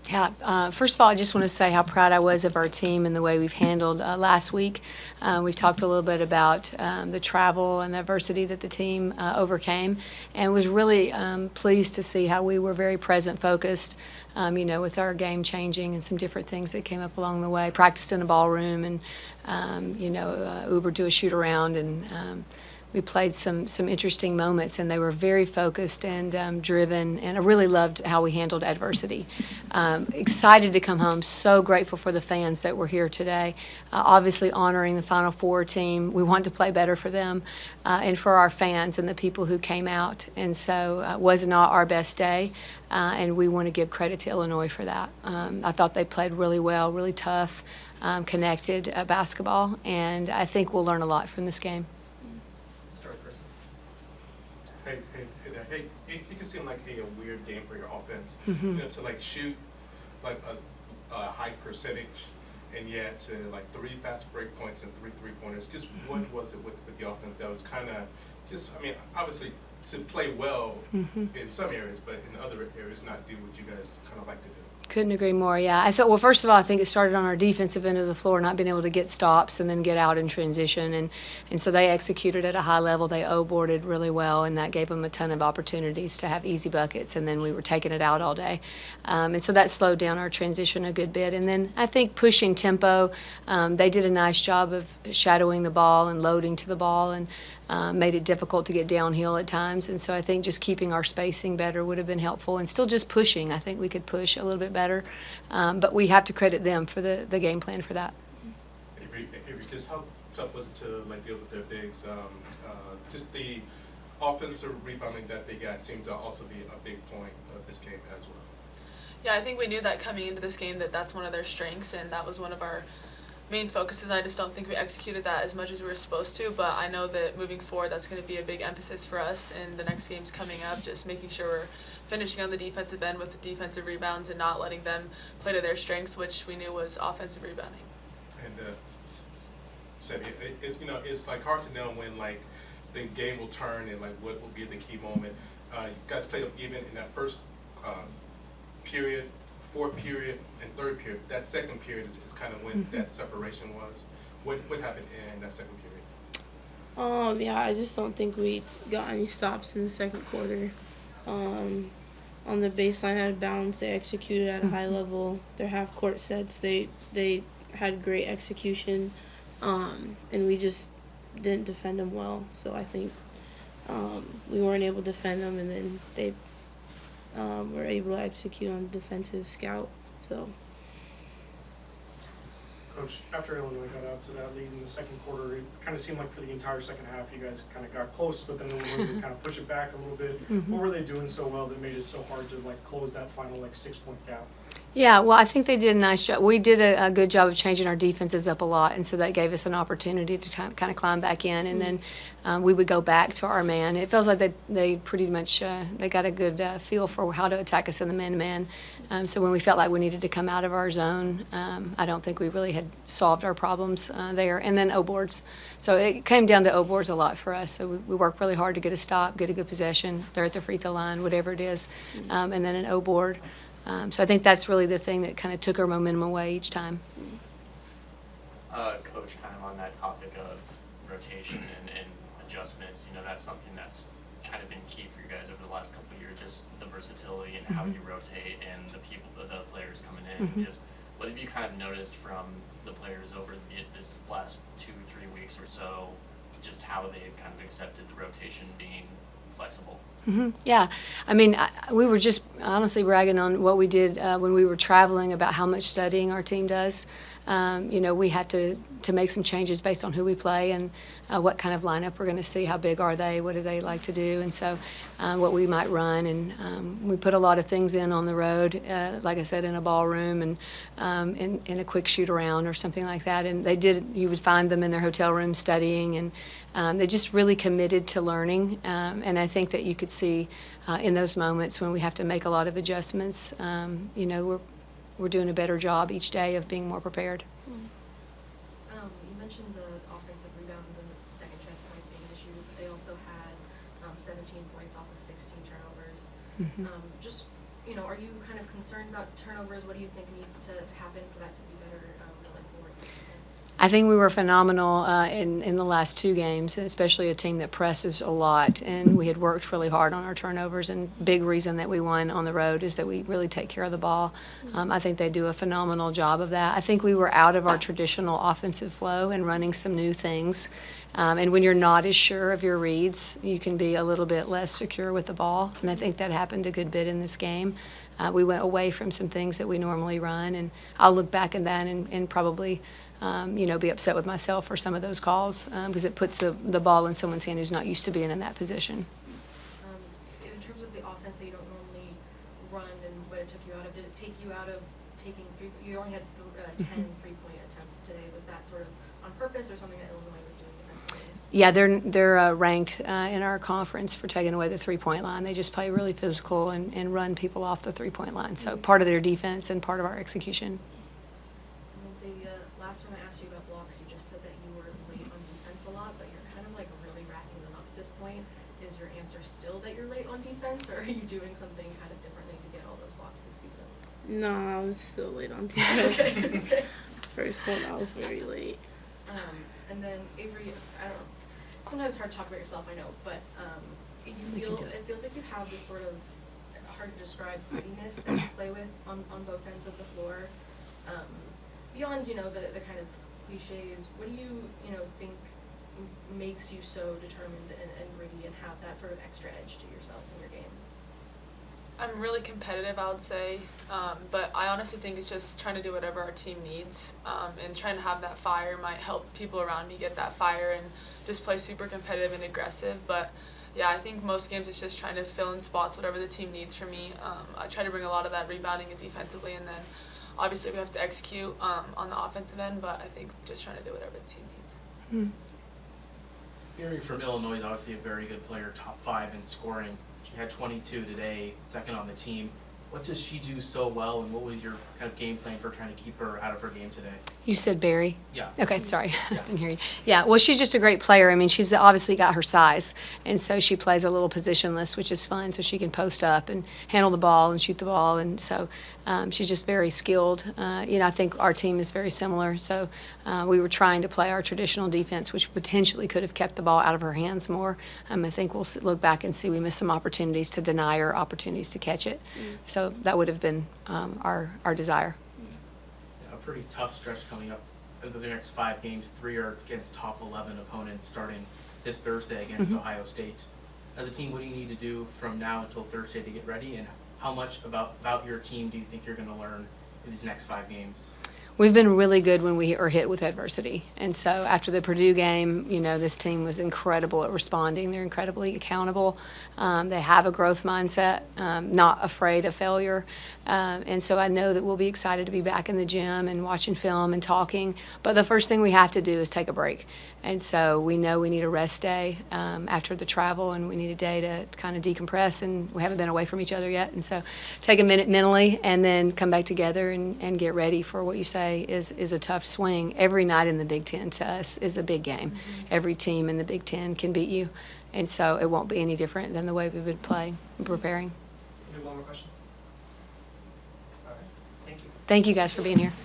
Yeah, first of all, I just want to say how proud I was of our team and the way we've handled last week. We've talked a little bit about the travel and the adversity that the team overcame, and was really pleased to see how we were very present, focused, with our game changing and some different things that came up along the way. Practiced in a ballroom and, Ubered to a shoot around, and we played some interesting moments, and they were very focused and driven, and I really loved how we handled adversity. Excited to come home, so grateful for the fans that were here today. Obviously honoring the Final Four team. We want to play better for them and for our fans and the people who came out, and so was not our best day, and we want to give credit to Illinois for that. I thought they played really well, really tough, connected basketball, and I think we'll learn a lot from this game. Hey, it can seem like a weird game for your offense, to like shoot like a high percentage, and yet to like 3 fast break points and 3 3-pointers. Just what was it with the offense that was kind of just, I mean, obviously to play well in some areas, but in other areas not do what you guys kind of like to do? Couldn't agree more, yeah. I thought, well, first of all, I think it started on our defensive end of the floor, not being able to get stops and then get out in transition. And so they executed at a high level. They O-boarded really well, and that gave them a ton of opportunities to have easy buckets, and then we were taking it out all day. And so that slowed down our transition a good bit. And then I think pushing tempo, they did a nice job of shadowing the ball and loading to the ball, and made it difficult to get downhill at times. And so I think just keeping our spacing better would have been helpful, and still just pushing. I think we could push a little bit better, but we have to credit them for the game plan for that. Avery, just how tough was it to like deal with their bigs? Just the offensive rebounding that they got seemed to also be a big point of this game as well. Yeah, I think we knew that coming into this game that's one of their strengths, and that was one of our main focuses. I just don't think we executed that as much as we were supposed to, but I know that moving forward that's going to be a big emphasis for us in the next games coming up, just making sure we're finishing on the defensive end with the defensive rebounds and not letting them play to their strengths, which we knew was offensive rebounding. And Sayvia, it's like hard to know when like the game will turn and like what will be the key moment. You guys played up even in that first period, fourth period, and third period. That second period is kind of when that separation was. What happened in that second period? Yeah, I just don't think we got any stops in the second quarter. On the baseline out of bounds, they executed at a high level. Their half-court sets, they had great execution, and we just didn't defend them well. So I think we weren't able to defend them, and then they were able to execute on defensive scout. So, Coach, after Illinois got out to that lead in the second quarter, it kind of seemed like for the entire second half you guys kind of got close, but then Illinois would kind of push it back a little bit. What were they doing so well that made it so hard to like close that final like 6-point gap? Yeah, well, I think they did a nice job. We did a good job of changing our defenses up a lot, and so that gave us an opportunity to kind of climb back in, and then we would go back to our man. It feels like they pretty much they got a good feel for how to attack us in the man-to-man. So when we felt like we needed to come out of our zone, I don't think we really had solved our problems there. And then O-boards. So it came down to O-boards a lot for us. So we worked really hard to get a stop, get a good possession. They're at the free throw line, whatever it is, and then an O-board. So I think that's really the thing that kind of took our momentum away each time. Coach, kind of on that topic of rotation and adjustments, that's something that's kind of been key for you guys over the last couple of years, just the versatility and how you rotate and the players coming in. Just what have you kind of noticed from the players over this last 2-3 weeks or so, just how they've kind of accepted the rotation being flexible? Yeah, I mean, we were just honestly bragging on what we did when we were traveling about how much studying our team does. We had to make some changes based on who we play and what kind of lineup we're going to see, how big are they, what do they like to do, and so what we might run. And we put a lot of things in on the road, like I said, in a ballroom and in a quick shoot around or something like that. And you would find them in their hotel room studying, and they just really committed to learning. And I think that you could see in those moments when we have to make a lot of adjustments, we're doing a better job each day of being more prepared. You mentioned the offensive rebounds and the second chance points being an issue, but they also had 17 points off of 16 turnovers. Just are you kind of concerned about turnovers? What do you think needs to happen for that to be better going forward this season? I think we were phenomenal in the last 2 games, especially a team that presses a lot. And we had worked really hard on our turnovers. And big reason that we won on the road is that we really take care of the ball. I think they do a phenomenal job of that. I think we were out of our traditional offensive flow and running some new things. And when you're not as sure of your reads, you can be a little bit less secure with the ball. And I think that happened a good bit in this game. We went away from some things that we normally run. And I'll look back at that and probably be upset with myself for some of those calls because it puts the ball in someone's hand who's not used to being in that position. In terms of the offense that you don't normally run and what it took you out of, did it take you out of taking you only had 10 3-point attempts today. Was that sort of on purpose or something that Illinois was doing defensively? Yeah, they're ranked in our conference for taking away the 3-point line. They just play really physical and run people off the 3-point line. So part of their defense and part of our execution. And then Sayvia, last time I asked you about blocks, you just said that you were late on defense a lot, but you're kind of like really racking them up at this point. Is your answer still that you're late on defense, or are you doing something kind of differently to get all those blocks this season? No, I was still late on defense. Okay. First one, I was very late. And then Avery, I don't know. Sometimes it's hard to talk about yourself, I know, but it feels like you have this sort of hard to describe grittiness that you play with on both ends of the floor. Beyond the kind of cliches, what do you think makes you so determined and gritty and have that sort of extra edge to yourself in your game? I'm really competitive, I would say, but I honestly think it's just trying to do whatever our team needs, and trying to have that fire might help people around me get that fire and just play super competitive and aggressive. But yeah, I think most games it's just trying to fill in spots, whatever the team needs from me. I try to bring a lot of that rebounding and defensively, and then obviously we have to execute on the offensive end, but I think just trying to do whatever the team needs. Avery from Illinois is obviously a very good player, top 5 in scoring. She had 22 today, second on the team. What does she do so well, and what was your kind of game plan for trying to keep her out of her game today? You said Barry? Yeah. Okay, sorry. Yeah. I didn't hear you. Yeah, well, she's just a great player. I mean, she's obviously got her size, and so she plays a little positionless, which is fun, so she can post up and handle the ball and shoot the ball, and so she's just very skilled. I think our team is very similar, so we were trying to play our traditional defense, which potentially could have kept the ball out of her hands more. I think we'll look back and see we missed some opportunities to deny her opportunities to catch it. So that would have been our desire. Yeah, a pretty tough stretch coming up over the next 5 games. 3 are against top 11 opponents starting this Thursday against Ohio State. As a team, what do you need to do from now until Thursday to get ready, and how much about your team do you think you're going to learn in these next 5 games? We've been really good when we are hit with adversity. And so after the Purdue game, this team was incredible at responding. They're incredibly accountable. They have a growth mindset, not afraid of failure. And so I know that we'll be excited to be back in the gym and watching film and talking. But the first thing we have to do is take a break. And so we know we need a rest day after the travel, and we need a day to kind of decompress. And we haven't been away from each other yet. And so take a minute mentally and then come back together and get ready for what you say is a tough swing. Every night in the Big Ten to us is a big game. Every team in the Big Ten can beat you. And so it won't be any different than the way we've been playing and preparing. Any one more question? All right. Thank you. Thank you guys for being here.